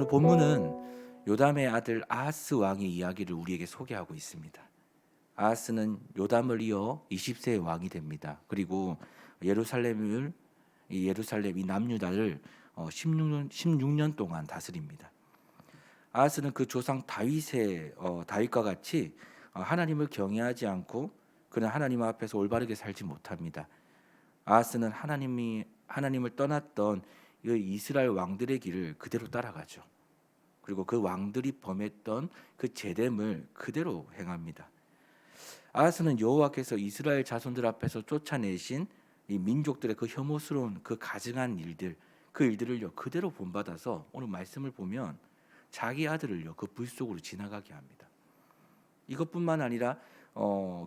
오늘 본문은 요담의 아들 아하스 왕의 이야기를 우리에게 소개하고 있습니다. 아하스는 요담을 이어 20세의 왕이 됩니다. 그리고 예루살렘 이 남유다를 16년 동안 다스립니다. 아하스는 그 조상 다윗과 같이 하나님을 경외하지 않고 그는 하나님 앞에서 올바르게 살지 못합니다. 아하스는 하나님을 떠났던 이 이스라엘 왕들의 길을 그대로 따라가죠. 그리고 그 왕들이 범했던 그 제됨을 그대로 행합니다. 아하스는 여호와께서 이스라엘 자손들 앞에서 쫓아내신 이 민족들의 그 혐오스러운 그 가증한 일들, 그 일들을요 그대로 본받아서 오늘 말씀을 보면 자기 아들을요 그 불 속으로 지나가게 합니다. 이것뿐만 아니라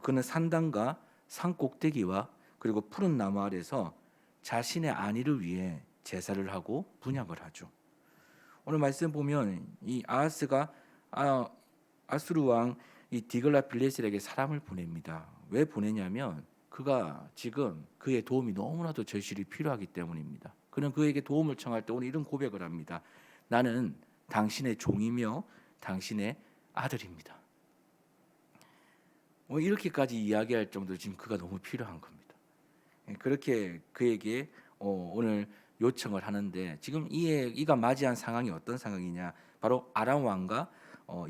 그는 산당과 산 꼭대기와 그리고 푸른 나무 아래서 자신의 안위를 위해 제사를 하고 분향을 하죠. 오늘 말씀 보면 이 아하스가 아수르 왕 이 디글라빌레셀에게 사람을 보냅니다. 왜 보내냐면 그가 지금 그의 도움이 너무나도 절실히 필요하기 때문입니다. 그는 그에게 도움을 청할 때 오늘 이런 고백을 합니다. 나는 당신의 종이며 당신의 아들입니다. 이렇게까지 이야기할 정도로 지금 그가 너무 필요한 겁니다. 그렇게 그에게 오늘 요청을 하는데 지금 이가 맞이한 상황이 어떤 상황이냐? 바로 아람 왕과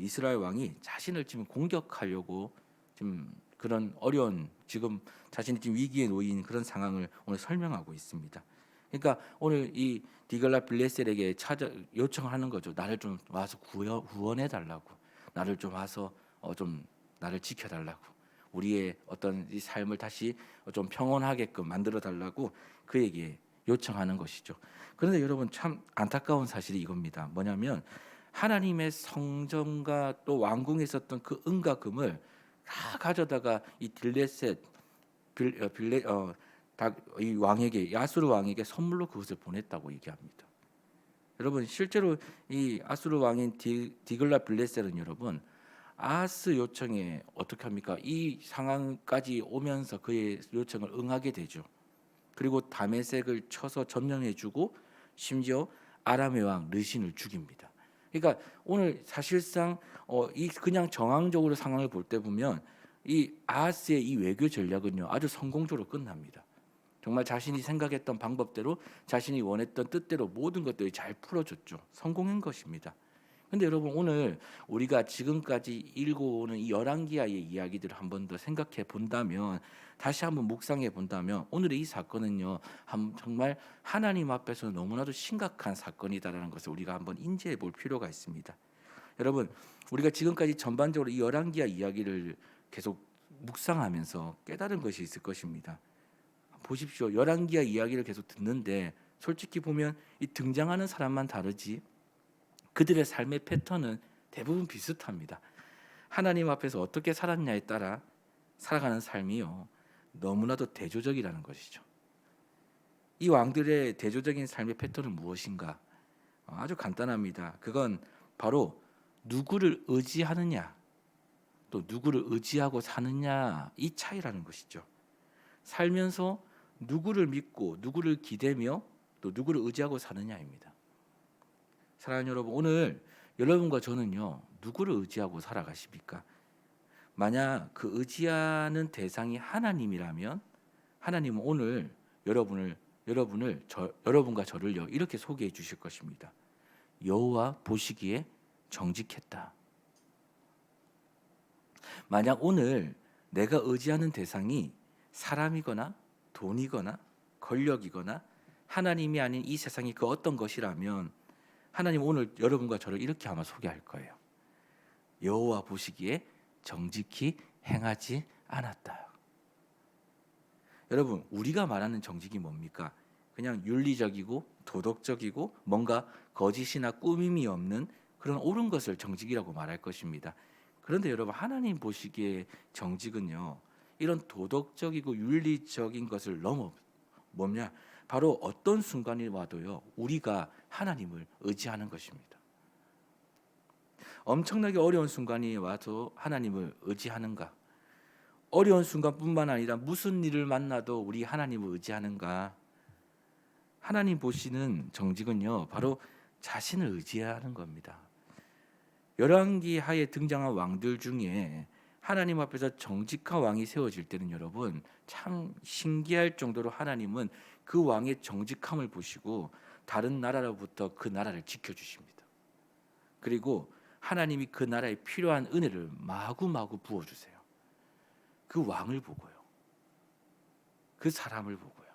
이스라엘 왕이 자신을 지금 공격하려고 지금 그런 어려운 지금 자신이 지금 위기에 놓인 그런 상황을 오늘 설명하고 있습니다. 그러니까 오늘 이 디글라 빌레셀에게 요청하는 거죠. 나를 좀 와서 구원해 달라고, 나를 좀 와서 좀 나를 지켜 달라고, 우리의 어떤 이 삶을 다시 좀 평온하게끔 만들어 달라고 그에게 요청하는 것이죠. 그런데 여러분 참 안타까운 사실이 이겁니다. 뭐냐면 하나님의 성전과 또 왕궁에 있었던 그 은과 금을 다 가져다가 이 이 왕에게 야수르 왕에게 선물로 그것을 보냈다고 얘기합니다. 여러분 실제로 이 아수르 왕인 디글라 빌레셀은 여러분 아하스 요청에 어떻게 합니까? 이 상황까지 오면서 그의 요청을 응하게 되죠. 그리고 다메섹을 쳐서 점령해주고 심지어 아람의 왕 르신을 죽입니다. 그러니까 오늘 사실상 이 그냥 정황적으로 상황을 볼 때 보면 이 아하스의 이 외교 전략은요 아주 성공적으로 끝납니다. 정말 자신이 생각했던 방법대로 자신이 원했던 뜻대로 모든 것들이 잘 풀어졌죠. 성공한 것입니다. 근데 여러분 오늘 우리가 지금까지 읽어오는 이 열왕기하의 이야기들을 한 번 더 생각해 본다면 다시 한번 묵상해 본다면 오늘의 이 사건은요 정말 하나님 앞에서 너무나도 심각한 사건이다라는 것을 우리가 한번 인지해 볼 필요가 있습니다. 여러분 우리가 지금까지 전반적으로 이 열왕기하 이야기를 계속 묵상하면서 깨달은 것이 있을 것입니다. 보십시오. 열왕기하 이야기를 계속 듣는데 솔직히 보면 이 등장하는 사람만 다르지 그들의 삶의 패턴은 대부분 비슷합니다. 하나님 앞에서 어떻게 살았냐에 따라 살아가는 삶이요 너무나도 대조적이라는 것이죠. 이 왕들의 대조적인 삶의 패턴은 무엇인가? 아주 간단합니다. 그건 바로 누구를 의지하느냐, 또 누구를 의지하고 사느냐 이 차이라는 것이죠. 살면서 누구를 믿고 누구를 기대며 또 누구를 의지하고 사느냐입니다. 사랑하는 여러분, 오늘 여러분과 저는요 누구를 의지하고 살아가십니까? 만약 그 의지하는 대상이 하나님이라면 하나님은 오늘 여러분과 저를요 이렇게 소개해 주실 것입니다. 여호와 보시기에 정직했다. 만약 오늘 내가 의지하는 대상이 사람이거나 돈이거나 권력이거나 하나님이 아닌 이 세상의 그 어떤 것이라면 하나님 오늘 여러분과 저를 이렇게 아마 소개할 거예요. 여호와 보시기에 정직히 행하지 않았다. 여러분 우리가 말하는 정직이 뭡니까? 그냥 윤리적이고 도덕적이고 뭔가 거짓이나 꾸밈이 없는 그런 옳은 것을 정직이라고 말할 것입니다. 그런데 여러분 하나님 보시기에 정직은요 이런 도덕적이고 윤리적인 것을 넘어 뭐냐? 바로 어떤 순간이 와도요 우리가 하나님을 의지하는 것입니다. 엄청나게 어려운 순간이 와도 하나님을 의지하는가? 어려운 순간뿐만 아니라 무슨 일을 만나도 우리 하나님을 의지하는가? 하나님 보시는 정직은요 바로 자신을 의지해야 하는 겁니다. 열왕기 하에 등장한 왕들 중에 하나님 앞에서 정직한 왕이 세워질 때는 여러분 참 신기할 정도로 하나님은 그 왕의 정직함을 보시고 다른 나라로부터 그 나라를 지켜주십니다. 그리고 하나님이 그 나라에 필요한 은혜를 마구마구 부어주세요. 그 왕을 보고요. 그 사람을 보고요.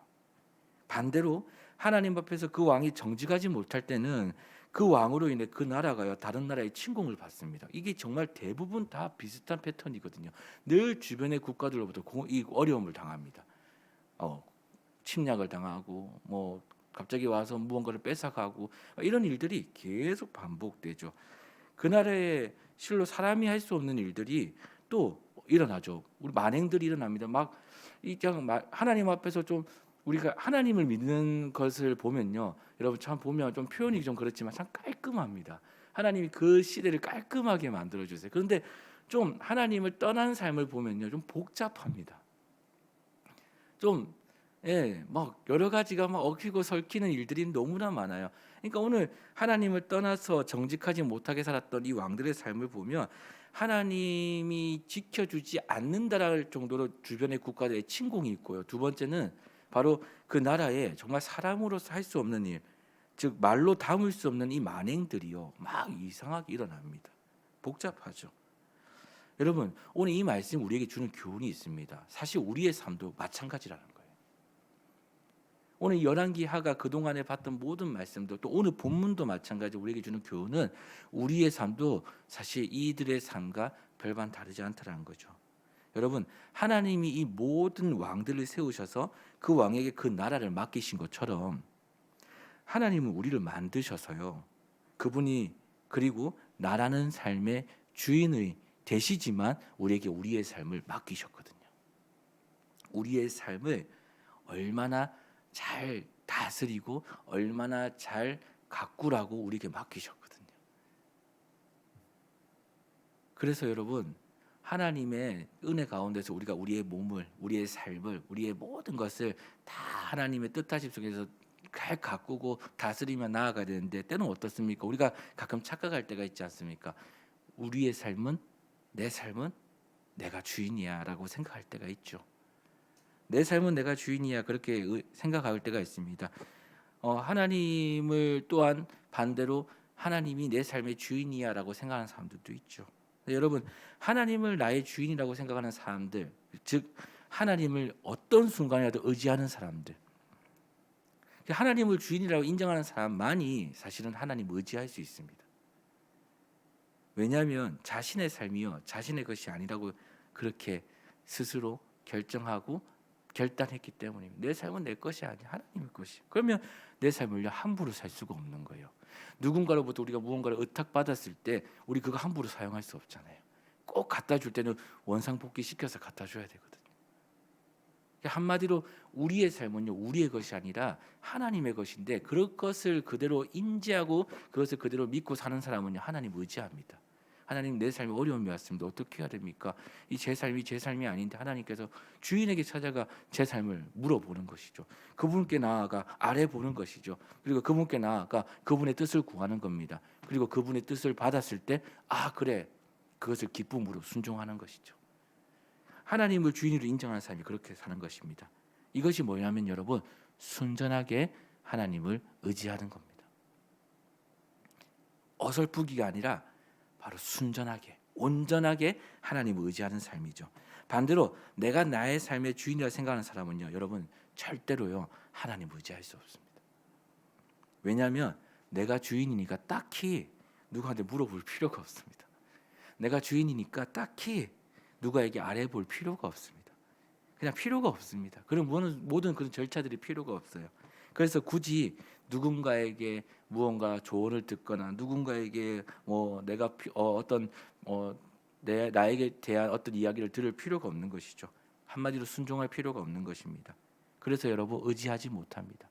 반대로 하나님 앞에서 그 왕이 정직하지 못할 때는 그 왕으로 인해 그 나라가요 다른 나라의 침공을 받습니다. 이게 정말 대부분 다 비슷한 패턴이거든요. 늘 주변의 국가들로부터 이 어려움을 당합니다. 침략을 당하고 뭐 갑자기 와서 무언가를 뺏어가고 이런 일들이 계속 반복되죠. 그 나라에 실로 사람이 할 수 없는 일들이 또 일어나죠. 우리 만행들이 일어납니다. 막 하나님 앞에서 좀 우리가 하나님을 믿는 것을 보면요, 여러분 참 보면 좀 표현이 좀 그렇지만 참 깔끔합니다. 하나님이 그 시대를 깔끔하게 만들어 주세요. 그런데 좀 하나님을 떠난 삶을 보면요, 좀 복잡합니다. 좀 막 여러 가지가 막 얽히고 설키는 일들이 너무나 많아요. 그러니까 오늘 하나님을 떠나서 정직하지 못하게 살았던 이 왕들의 삶을 보면 하나님이 지켜주지 않는다랄 정도로 주변의 국가들의 침공이 있고요. 두 번째는 바로 그 나라에 정말 사람으로서 할 수 없는 일, 즉 말로 담을 수 없는 이 만행들이요 막 이상하게 일어납니다. 복잡하죠. 여러분 오늘 이 말씀 우리에게 주는 교훈이 있습니다. 사실 우리의 삶도 마찬가지라는 거예요. 오늘 열왕기 하가 그동안에 봤던 모든 말씀도 또 오늘 본문도 마찬가지 우리에게 주는 교훈은 우리의 삶도 사실 이들의 삶과 별반 다르지 않다라는 거죠. 여러분 하나님이 이 모든 왕들을 세우셔서 그 왕에게 그 나라를 맡기신 것처럼 하나님은 우리를 만드셔서요 그분이 그리고 나라는 삶의 주인이 되시지만 우리에게 우리의 삶을 맡기셨거든요. 우리의 삶을 얼마나 잘 다스리고 얼마나 잘 가꾸라고 우리에게 맡기셨거든요. 그래서 여러분 하나님의 은혜 가운데서 우리가 우리의 몸을, 우리의 삶을, 우리의 모든 것을 다 하나님의 뜻하심 속에서 잘 가꾸고 다스리며 나아가야 되는데 때는 어떻습니까? 우리가 가끔 착각할 때가 있지 않습니까? 우리의 삶은 내 삶은 내가 주인이야라고 생각할 때가 있죠. 내 삶은 내가 주인이야 그렇게 생각할 때가 있습니다. 하나님을 또한 반대로 하나님이 내 삶의 주인이야라고 생각하는 사람들도 있죠. 여러분 하나님을 나의 주인이라고 생각하는 사람들, 즉 하나님을 어떤 순간이라도 의지하는 사람들, 하나님을 주인이라고 인정하는 사람만이 사실은 하나님을 의지할 수 있습니다. 왜냐하면 자신의 삶이요 자신의 것이 아니라고 그렇게 스스로 결정하고 결단했기 때문입니다. 내 삶은 내 것이 아니야 하나님의 것이. 그러면 내 삶을 함부로 살 수가 없는 거예요. 누군가로부터 우리가 무언가를 의탁받았을 때 우리 그거 함부로 사용할 수 없잖아요. 꼭 갖다 줄 때는 원상복귀 시켜서 갖다 줘야 되거든요. 한마디로 우리의 삶은요 우리의 것이 아니라 하나님의 것인데 그럴 것을 그대로 인지하고 그것을 그대로 믿고 사는 사람은요 하나님 의지합니다. 하나님 내 삶에 어려움이 왔습니다. 어떻게 해야 됩니까? 이 제 삶이 제 삶이 아닌데 하나님께서 주인에게 찾아가 제 삶을 물어보는 것이죠. 그분께 나아가 아뢰보는 것이죠. 그리고 그분께 나아가 그분의 뜻을 구하는 겁니다. 그리고 그분의 뜻을 받았을 때 그래 그것을 기쁨으로 순종하는 것이죠. 하나님을 주인으로 인정하는 사람이 그렇게 사는 것입니다. 이것이 뭐냐면 여러분 순전하게 하나님을 의지하는 겁니다. 어설프기가 아니라 바로 순전하게 온전하게 하나님을 의지하는 삶이죠. 반대로 내가 나의 삶의 주인이라 생각하는 사람은요 여러분 절대로요 하나님을 의지할 수 없습니다. 왜냐하면 내가 주인이니까 딱히 누구한테 물어볼 필요가 없습니다. 내가 주인이니까 딱히 누구에게 아뢰볼 필요가 없습니다. 그냥 필요가 없습니다. 그런 모든 그런 절차들이 필요가 없어요. 그래서 굳이 누군가에게 무언가 조언을 듣거나 누군가에게 내가 나에게 대한 어떤 이야기를 들을 필요가 없는 것이죠. 한마디로 순종할 필요가 없는 것입니다. 그래서 여러분 의지하지 못합니다.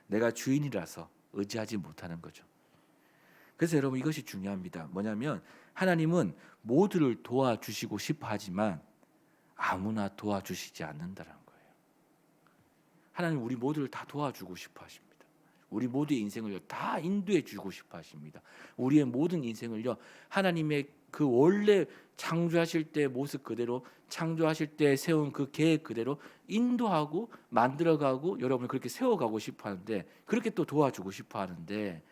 내가 주인이라서 의지하지 못하는 거죠. 그래서 여러분 이것이 중요합니다. 뭐냐면 하나님은 모두를 도와주시고 싶어 하지만 아무나 도와주시지 않는다는 거예요. 하나님 우리 모두를 다 도와주고 싶어 하십니다. 우리 모두의 인생을요 다 인도해 주고 싶어 하십니다. 우리의 모든 인생을요 하나님의 그 원래 창조하실 때 모습 그대로, 창조하실 때 세운 그 계획 그대로 인도하고 만들어가고 여러분을 그렇게 세워가고 싶어 하는데, 그렇게 또 도와주고 싶어 하는데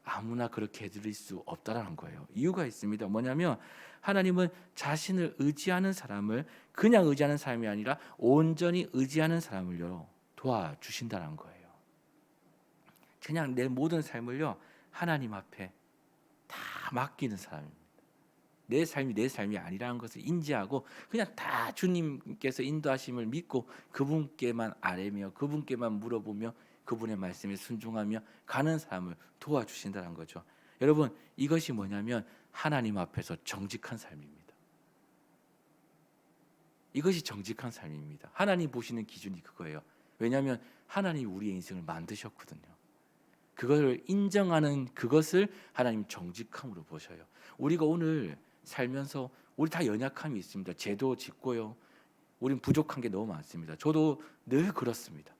아무나 그렇게 해드릴 수 없다라는 거예요. 이유가 있습니다. 뭐냐면 하나님은 자신을 의지하는 사람을 그냥 의지하는 사람이 아니라 온전히 의지하는 사람을요 도와주신다는 거예요. 그냥 내 모든 삶을요 하나님 앞에 다 맡기는 사람입니다. 내 삶이 내 삶이 아니라는 것을 인지하고 그냥 다 주님께서 인도하심을 믿고 그분께만 아뢰며 그분께만 물어보며 그분의 말씀에 순종하며 가는 사람을 도와주신다는 거죠. 여러분, 이것이 뭐냐면 하나님 앞에서 정직한 삶입니다. 이것이 정직한 삶입니다. 하나님 보시는 기준이 그거예요. 왜냐하면 하나님이 우리의 인생을 만드셨거든요. 그걸 인정하는 그것을 하나님 정직함으로 보셔요. 우리가 오늘 살면서 우리 다 연약함이 있습니다. 죄도 짓고요. 우린 부족한 게 너무 많습니다. 저도 늘 그렇습니다.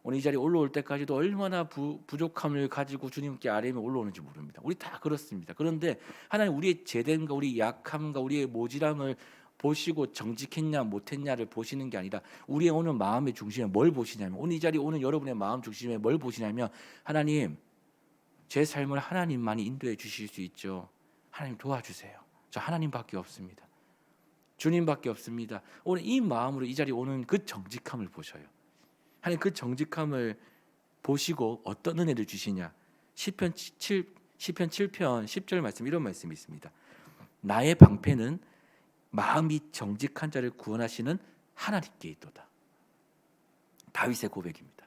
오늘 이 자리에 올라올 때까지도 얼마나 부족함을 가지고 주님께 아뢰며 올라오는지 모릅니다. 우리 다 그렇습니다. 그런데 하나님 우리의 죄됨과 우리 약함과 우리의 모질함을 보시고 정직했냐 못했냐를 보시는 게 아니라 우리의 오늘 마음의 중심에 뭘 보시냐면, 오늘 이 자리에 오는 여러분의 마음 중심에 뭘 보시냐면, 하나님 제 삶을 하나님만이 인도해 주실 수 있죠. 하나님 도와주세요. 저 하나님밖에 없습니다. 주님밖에 없습니다. 오늘 이 마음으로 이 자리에 오는 그 정직함을 보셔요. 하나님 그 정직함을 보시고 어떤 은혜를 주시냐. 시편 7편 10절 말씀, 이런 말씀이 있습니다. 나의 방패는 마음이 정직한 자를 구원하시는 하나님께 있도다. 다윗의 고백입니다.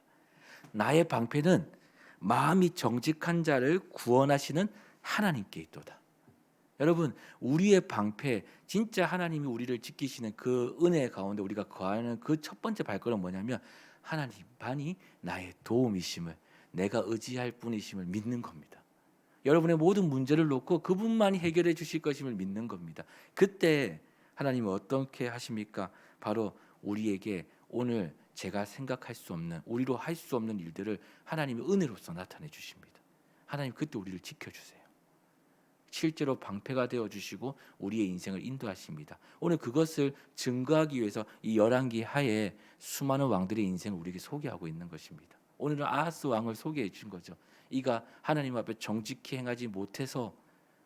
나의 방패는 마음이 정직한 자를 구원하시는 하나님께 있도다. 여러분, 우리의 방패, 진짜 하나님이 우리를 지키시는 그 은혜 가운데 우리가 거하는 그 첫 번째 발걸음은 뭐냐면 하나님만이 나의 도움이심을, 내가 의지할 분이심을 믿는 겁니다. 여러분의 모든 문제를 놓고 그분만이 해결해 주실 것임을 믿는 겁니다. 그때 하나님은 어떻게 하십니까? 바로 우리에게 오늘 제가 생각할 수 없는, 우리로 할 수 없는 일들을 하나님의 은혜로서 나타내 주십니다. 하나님 그때 우리를 지켜주세요. 실제로 방패가 되어 주시고 우리의 인생을 인도하십니다. 오늘 그것을 증거하기 위해서 이 열왕기 하에 수많은 왕들의 인생을 우리에게 소개하고 있는 것입니다. 오늘은 아하스 왕을 소개해 준 거죠. 이가 하나님 앞에 정직히 행하지 못해서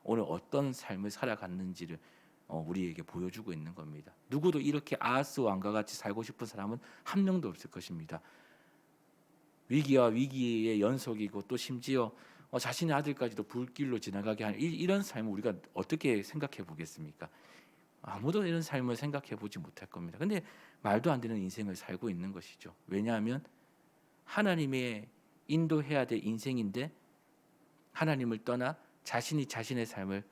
오늘 어떤 삶을 살아갔는지를 우리에게 보여주고 있는 겁니다. 누구도 이렇게 아하스 왕과 같이 살고 싶은 사람은 한 명도 없을 것입니다. 위기와 위기의 연속이고 또 심지어 자신의 아들까지도 불길로 지나가게 하는 이런 삶을 우리가 어떻게 생각해 보겠습니까? 아무도 이런 삶을 생각해 보지 못할 겁니다. 근데 말도 안 되는 인생을 살고 있는 것이죠. 왜냐하면 하나님의 인도해야 될 인생인데 하나님을 떠나 자신이 자신의 삶을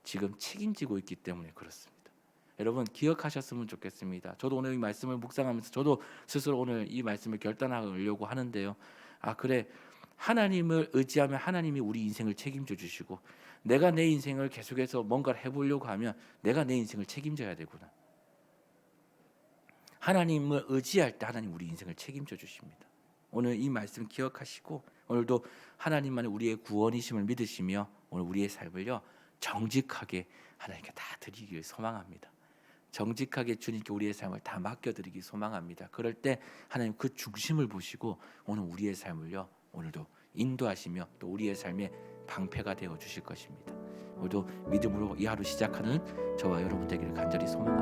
지금 책임지고 있기 때문에 그렇습니다. 여러분 기억하셨으면 좋겠습니다. 저도 오늘 이 말씀을 묵상하면서 저도 스스로 오늘 이 말씀을 결단하려고 하는데요. 그래, 하나님을 의지하면 하나님이 우리 인생을 책임져 주시고, 내가 내 인생을 계속해서 뭔가를 해보려고 하면 내가 내 인생을 책임져야 되구나. 하나님을 의지할 때 하나님 우리 인생을 책임져 주십니다. 오늘 이 말씀 기억하시고 오늘도 하나님만의 우리의 구원이심을 믿으시며 오늘 우리의 삶을요 정직하게 하나님께 다 드리기를 소망합니다. 정직하게 주님께 우리의 삶을 다 맡겨드리기 소망합니다. 그럴 때 하나님 그 중심을 보시고 오늘 우리의 삶을요 오늘도 인도하시며 또 우리의 삶의 방패가 되어 주실 것입니다. 오늘도 믿음으로 이 하루 시작하는 저와 여러분 되기를 간절히 소망합니다.